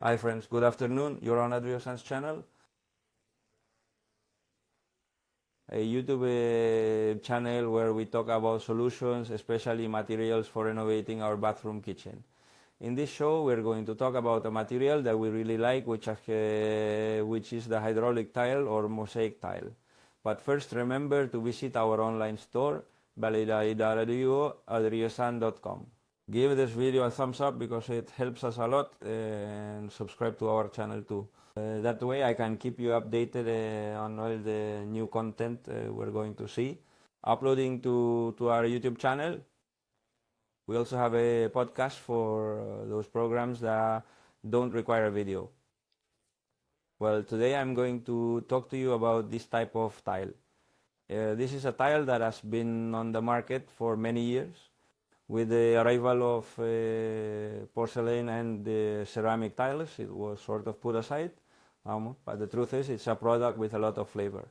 Hi friends, good afternoon. You're on Adrihosan's channel, a YouTube channel where we talk about solutions, especially materials for renovating our bathroom kitchen. In this show, we're going to talk about a material that we really like, which is the hydraulic tile or mosaic tile. But first, remember to visit our online store, www.adrihosan.com. Give this video a thumbs up because it helps us a lot, and subscribe to our channel too. That way I can keep you updated on all the new content we're going to see. Uploading to our YouTube channel. We also have a podcast for those programs that don't require a video. Well, today I'm going to talk to you about this type of tile. This is a tile that has been on the market for many years. With the arrival of porcelain and ceramic tiles, it was sort of put aside. But the truth is, it's a product with a lot of flavor.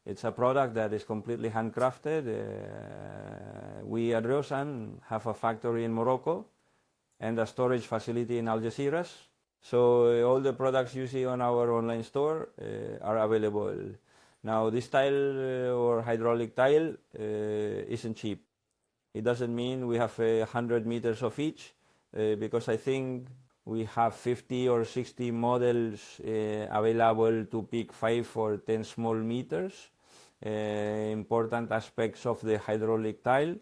It's a product that is completely handcrafted. We at Adrihosan have a factory in Morocco and a storage facility in Algeciras. So all the products you see on our online store are available. Now, this tile or hydraulic tile isn't cheap. It doesn't mean we have 100 meters of each, because I think we have 50 or 60 models available to pick 5 or 10 small meters. Important aspects of the hydraulic tile.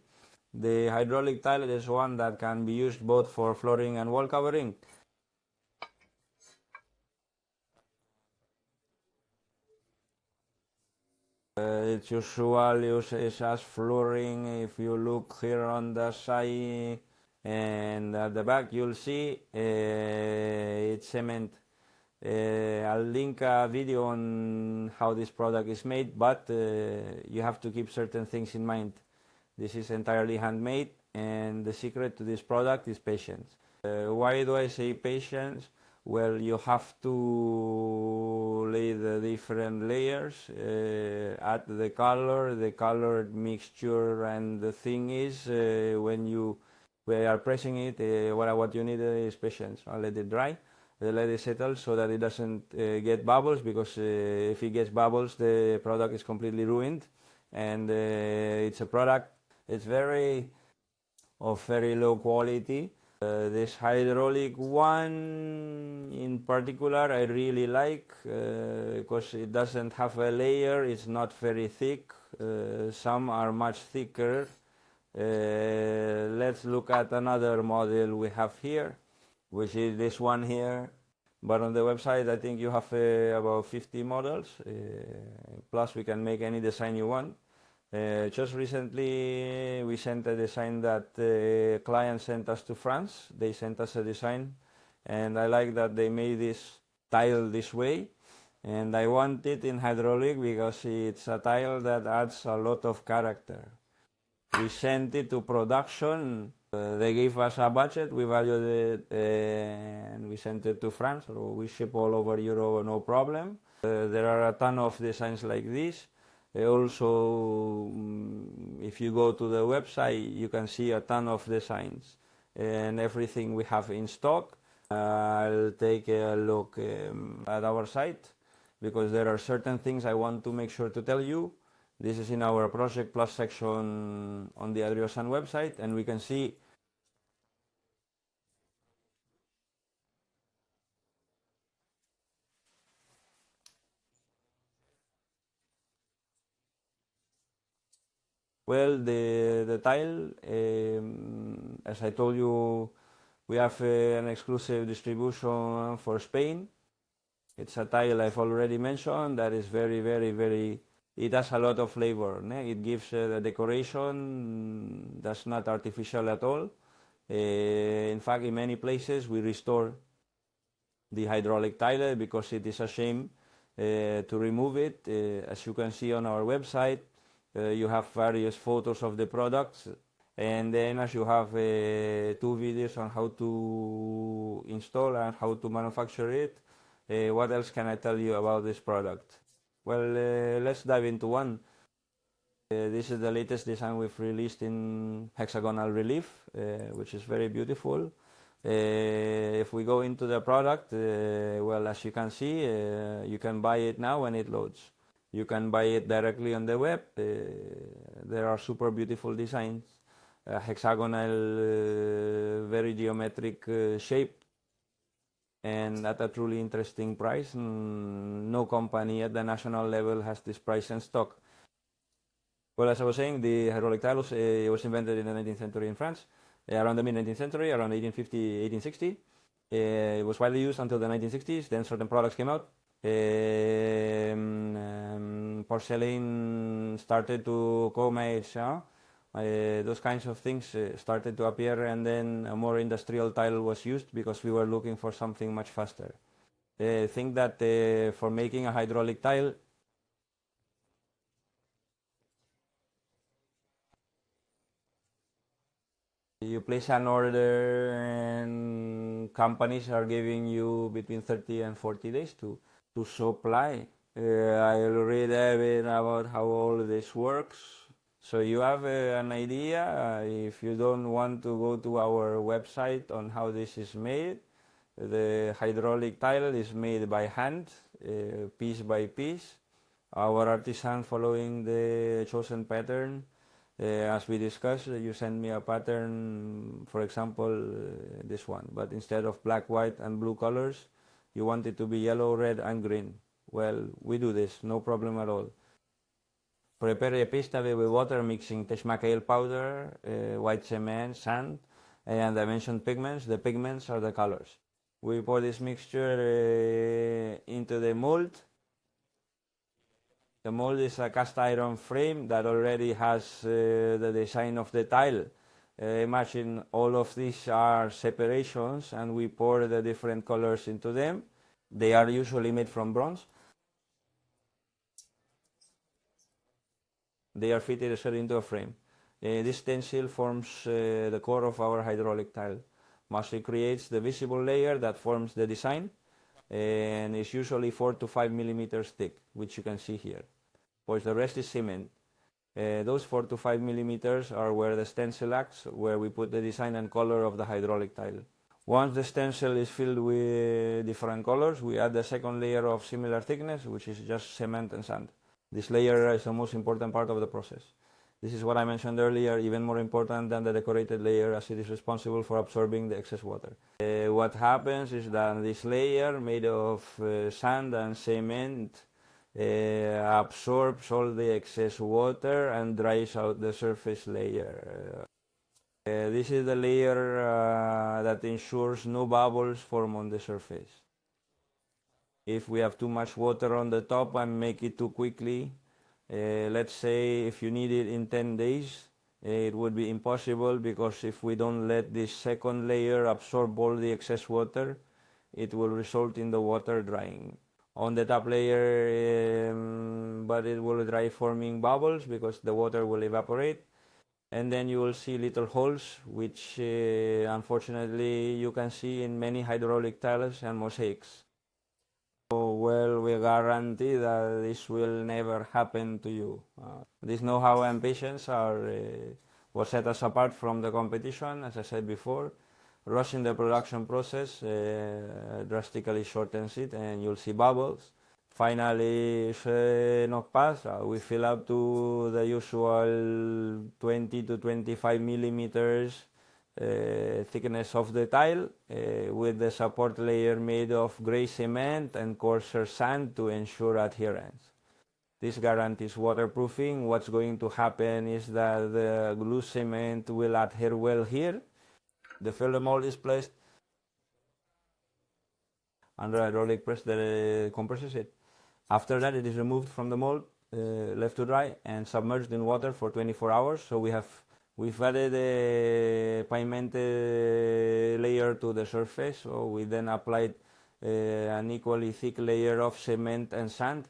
The hydraulic tile is one that can be used both for flooring and wall covering. It's usually used as flooring. If you look here on the side and at the back, you'll see it's cement. I'll link a video on how this product is made, but you have to keep certain things in mind. This is entirely handmade, and the secret to this product is patience. Why do I say patience? Well, you have to lay the different layers, add the color mixture, and the thing is, when you are pressing it, what you need is patience. I'll let it dry, let it settle so that it doesn't get bubbles, because if it gets bubbles, the product is completely ruined. And it's a product, it's very low quality. This hydraulic one in particular I really like, because it doesn't have a layer, it's not very thick. Some are much thicker. Let's look at another model we have here, which is this one here. But on the website I think you have about 50 models, plus we can make any design you want. Just recently we sent a design that the client sent us to France. They sent us a design, and I like that they made this tile this way, and I want it in hydraulic because it's a tile that adds a lot of character. We sent it to production. They gave us a budget, we valued it, and we sent it to France. So we ship all over Europe, no problem. There are a ton of designs like this. Also, if you go to the website, you can see a ton of designs and everything we have in stock. I'll take a look at our site, because there are certain things I want to make sure to tell you. This is in our Project Plus section on the Adrihosan website, and we can see well, the tile, as I told you, we have an exclusive distribution for Spain. It's a tile I've already mentioned that is very, it has a lot of flavor. It gives the decoration that's not artificial at all. In fact, in many places we restore the hydraulic tile because it is a shame to remove it. As you can see on our website, you have various photos of the products, and then as you have 2 videos on how to install and how to manufacture it. What else can I tell you about this product? Well, let's dive into one. This is the latest design we've released in hexagonal relief, which is very beautiful. If we go into the product, well, as you can see, you can buy it now when it loads. You can buy it directly on the web. There are super beautiful designs, hexagonal, very geometric shape, and at a truly interesting price. No company at the national level has this price in stock. Well, as I was saying, the hydraulic tile was invented in the 19th century in France, around the mid-19th century, around 1850, 1860. It was widely used until the 1960s. Then certain products came out. Porcelain started to 𝐾𝐲, those kinds of things started to appear, and then a more industrial tile was used because we were looking for something much faster. Think that for making a hydraulic tile, you place an order and companies are giving you between 30 and 40 days to supply. I'll read a bit about how all this works. So you have an idea. If you don't want to go to our website on how this is made, the hydraulic tile is made by hand, piece by piece. Our artisan following the chosen pattern. As we discussed, you send me a pattern, for example, this one, but instead of black, white, and blue colors, you want it to be yellow, red, and green. Well, we do this, no problem at all. Prepare a paste with water, mixing 𝐡𝐲𝐝 powder, white cement, sand, and I mentioned pigments. The pigments are the colors. We pour this mixture into the mold. The mold is a cast iron frame that already has the design of the tile. Imagine all of these are separations, and we pour the different colors into them. They are usually made from bronze. They are fitted straight into a frame. This stencil forms the core of our hydraulic tile. Mostly creates the visible layer that forms the design, and is usually 4 to 5 millimeters thick, which you can see here. While the rest is cement. Those 4 to 5 millimeters are where the stencil acts, where we put the design and color of the hydraulic tile. Once the stencil is filled with different colors, we add the second layer of similar thickness, which is just cement and sand. This layer is the most important part of the process. This is what I mentioned earlier, even more important than the decorated layer, as it is responsible for absorbing the excess water. What happens is that this layer made of sand and cement absorbs all the excess water and dries out the surface layer. This is the layer that ensures no bubbles form on the surface. If we have too much water on the top and make it too quickly, let's say if you need it in 10 days, it would be impossible, because if we don't let this second layer absorb all the excess water, it will result in the water drying on the top layer, but it will dry forming bubbles because the water will evaporate, and then you will see little holes, which unfortunately you can see in many hydraulic tiles and mosaics. Well, we guarantee that this will never happen to you. This know-how and patience are what set us apart from the competition. As I said before, rushing the production process drastically shortens it, and you'll see bubbles. Finally, 𝐶𝐞𝐽, we fill up to the usual 20 to 25 millimeters thickness of the tile, with the support layer made of gray cement and coarser sand to ensure adherence. This guarantees waterproofing. What's going to happen is that the glue cement will adhere well here. The filler mold is placed under hydraulic press that compresses it. After that, it is removed from the mold, left to dry, and submerged in water for 24 hours. So we've added a pigmented layer to the surface. So we then applied an equally thick layer of cement and sand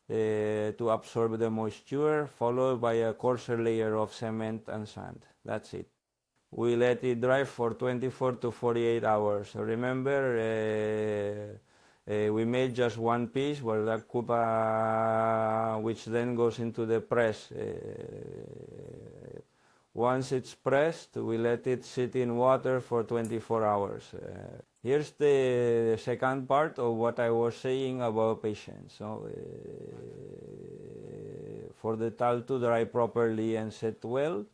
to absorb the moisture, followed by a coarser layer of cement and sand. That's it. We let it dry for 24 to 48 hours. Remember, we made just one piece, well, that 𝐶𝐽𝐬, which then goes into the press. Once it's pressed, we let it sit in water for 24 hours. Here's the second part of what I was saying about patience. So, for the tile to dry properly and set well,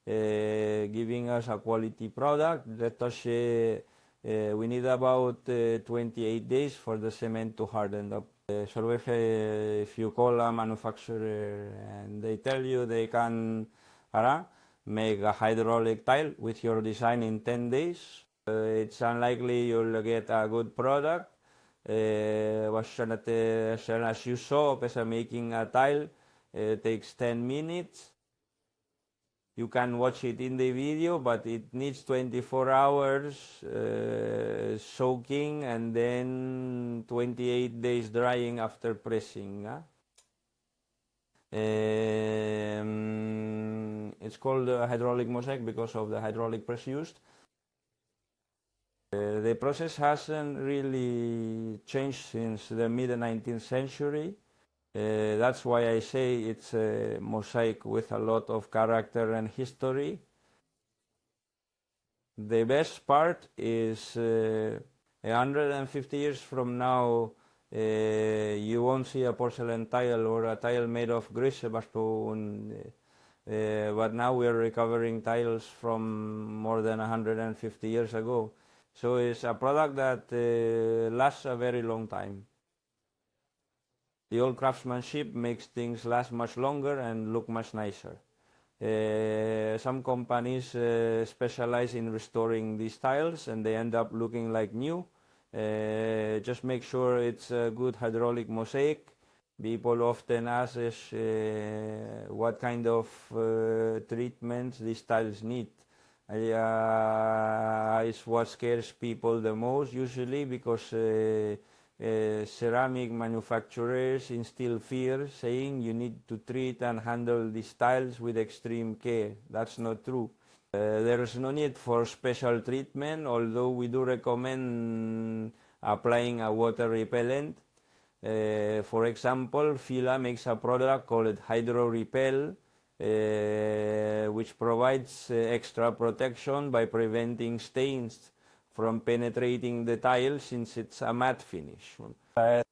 giving us a quality product, let us say we need about 28 days for the cement to harden up. So if you call a manufacturer and they tell you they can make a hydraulic tile with your design in 10 days, it's unlikely you'll get a good product. As you saw, making a tile takes 10 minutes. You can watch it in the video, but it needs 24 hours soaking and then 28 days drying after pressing. It's called hydraulic mosaic because of the hydraulic press used. The process hasn't really changed since the mid-19th century. That's why I say it's a mosaic with a lot of character and history. The best part is 150 years from now, you won't see a porcelain tile or a tile made of 𝐦𝐨𝐫𝐞. But now we're recovering tiles from more than 150 years ago. So it's a product that lasts a very long time. The old craftsmanship makes things last much longer and look much nicer. Some companies specialize in restoring these tiles and they end up looking like new. Just make sure it's a good hydraulic mosaic. People often ask us what kind of treatments these tiles need. It's what scares people the most usually, because ceramic manufacturers instill fear, saying you need to treat and handle these tiles with extreme care. That's not true. There is no need for special treatment, although we do recommend applying a water repellent. For example, Fila makes a product called Hydro Repel, which provides extra protection by preventing stains from penetrating the tile, since it's a matte finish.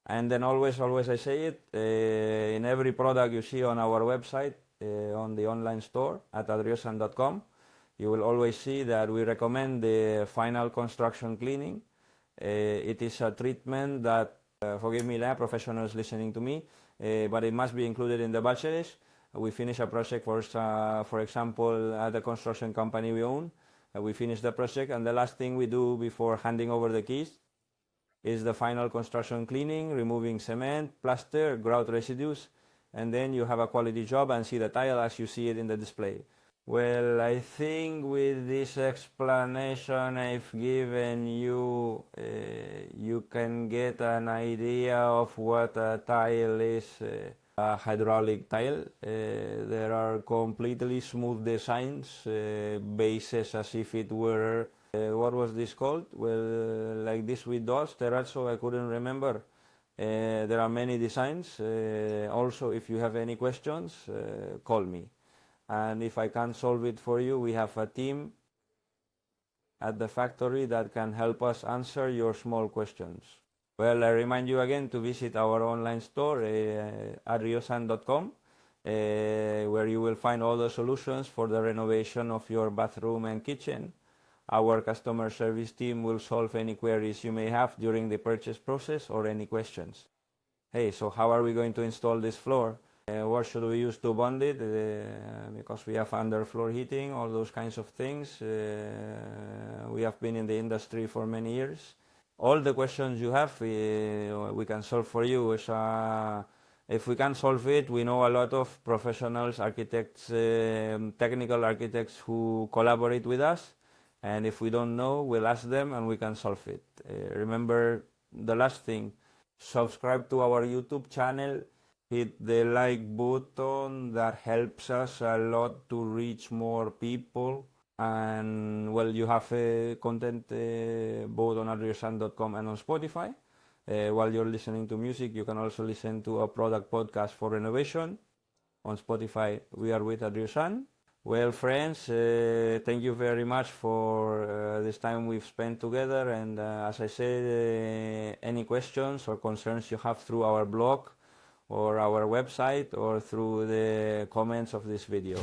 And then always I say it, in every product you see on our website, on the online store at adrihosan.com, you will always see that we recommend the final construction cleaning. It is a treatment that, forgive me, professionals listening to me, but it must be included in the budget. We finish a project, for example, at the construction company we own. We finish the project, and the last thing we do before handing over the keys is the final construction cleaning, removing cement, plaster, grout residues, and then you have a quality job and see the tile as you see it in the display. Well, I think with this explanation I've given you, you can get an idea of what a tile is. A hydraulic tile. There are completely smooth designs, bases as if it were, what was this called? Well, like this with dots, terrazzo, I couldn't remember. There are many designs. Also, if you have any questions, call me. And if I can't solve it for you, we have a team at the factory that can help us answer your small questions. Well, I remind you again to visit our online store, adrihosan.com, where you will find all the solutions for the renovation of your bathroom and kitchen. Our customer service team will solve any queries you may have during the purchase process or any questions. Hey, so how are we going to install this floor? What should we use to bond it? Because we have underfloor heating, all those kinds of things. We have been in the industry for many years. All the questions you have, we can solve for you. If we can solve it, we know a lot of professionals, architects, technical architects who collaborate with us. And if we don't know, we'll ask them and we can solve it. Remember the last thing, subscribe to our YouTube channel, hit the like button, that helps us a lot to reach more people. And well, you have content both on adrihosan.com and on Spotify. While you're listening to music, you can also listen to a product podcast for renovation. On Spotify, we are with Adrihosan. Well, friends, thank you very much for this time we've spent together, and as I said, any questions or concerns you have through our blog or our website or through the comments of this video.